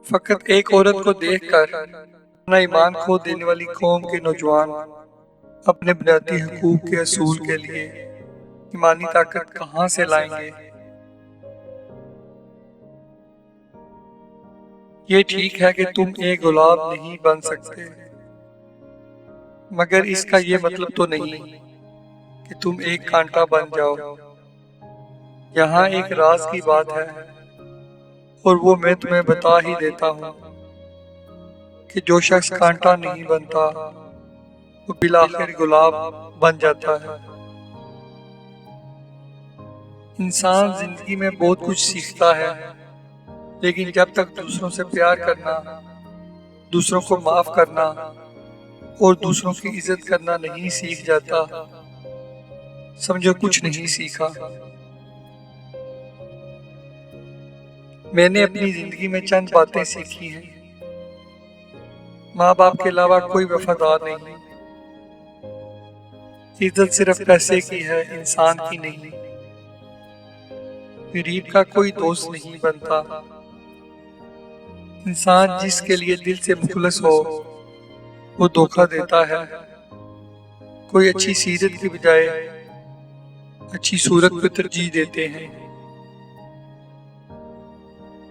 फकत एक औरत को देखकर अपना ईमान खो देने वाली कौम के नौजवान अपने बुनियादी हकूक के असूल के लिए ईमानी ताकत कहाँ से लाएंगे। ये ठीक है कि तुम एक गुलाब नहीं बन सकते, मगर इसका ये मतलब तो नहीं कि तुम एक कांटा बन जाओ। यहाँ एक राज की बात है और वो मैं तुम्हें बता ही देता हूँ कि जो शख्स कांटा नहीं बनता वो बिलाखिर गुलाब बन जाता है। इंसान जिंदगी में बहुत कुछ सीखता है, लेकिन जब तक दूसरों से प्यार करना, दूसरों को माफ करना और दूसरों की इज्जत करना नहीं सीख जाता, समझो कुछ नहीं सीखा। मैंने अपनी जिंदगी में चंद बातें सीखी हैं। माँ बाप के अलावा कोई वफादार नहीं। इज्जत सिर्फ पैसे की है, इंसान की नहीं। गरीब का कोई दोस्त नहीं बनता। इंसान जिसके लिए दिल से मुखलस हो वो धोखा देता है। कोई अच्छी सीरत की बजाय अच्छी सूरत को तरजीह देते हैं।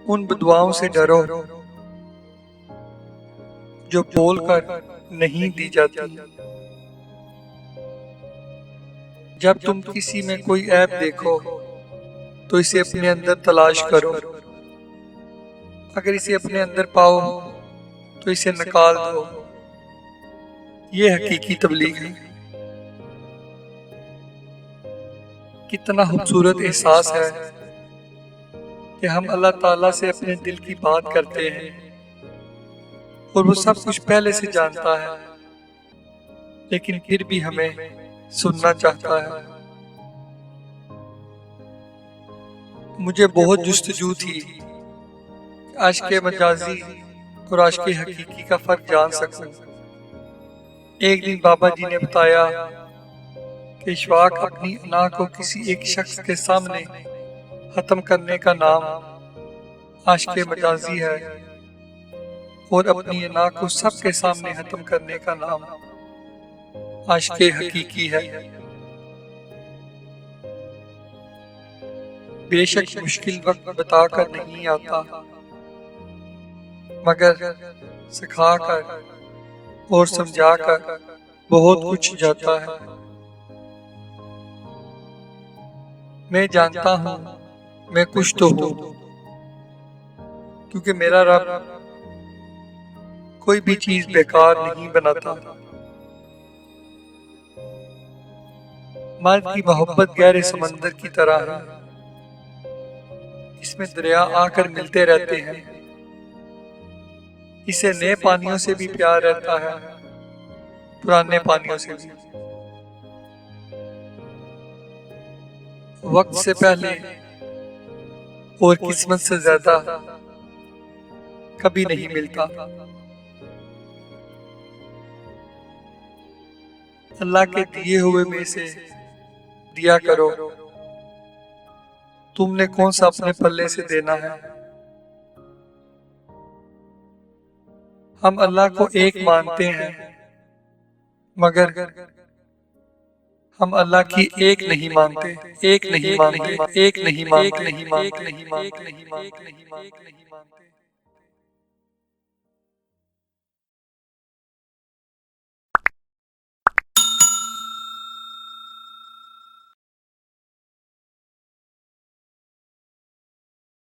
उन बदुआओं से डरो जो बोलकर नहीं दी जाती। जब तुम किसी में कोई ऐप देखो तो इसे अपने अंदर तलाश करो। अगर इसे अपने अंदर पाओ तो इसे निकाल दो। ये हकीकी तबलीग है। कितना खूबसूरत एहसास है कि हम अल्लाह ताला से अपने दिल की बात करते हैं और वो सब कुछ पहले से जानता है, लेकिन फिर भी हमें सुनना चाहता है। मुझे बहुत जुस्तजू थी आज के मजाजी और आज के हकीकी का फर्क जान सकूं। एक दिन बाबा जी ने बताया कि इशफाक अपनी अना को किसी एक शख्स के सामने खत्म करने का नाम आशिक मजाजी है और अपनी अना को सबके सामने खत्म करने का नाम आशिक हकीकी है। बेशक मुश्किल वक्त बताकर नहीं आता, मगर सिखाकर और समझाकर बहुत कुछ जाता है। मैं जानता हूँ मैं कुछ तो हूँ, क्योंकि मेरा रब कोई भी चीज बेकार नहीं बनाता। मर्द की मोहब्बत गहरे समंदर की तरह है। इसमें दरिया आकर मिलते रहते हैं। इसे नए पानियों से भी प्यार रहता है, पुराने पानियों से भी। वक्त से पहले और किस्मत से ज्यादा कभी नहीं मिलता। अल्लाह के दिए हुए में से दिया करो। तुमने कौन सा अपने पल्ले से देना है। हम अल्लाह को एक मानते हैं, मगर हम अल्लाह की एक नहीं मानते, एक नहीं मानते, एक नहीं मानते, एक नहीं मानते, एक नहीं मानते, एक नहीं मानते।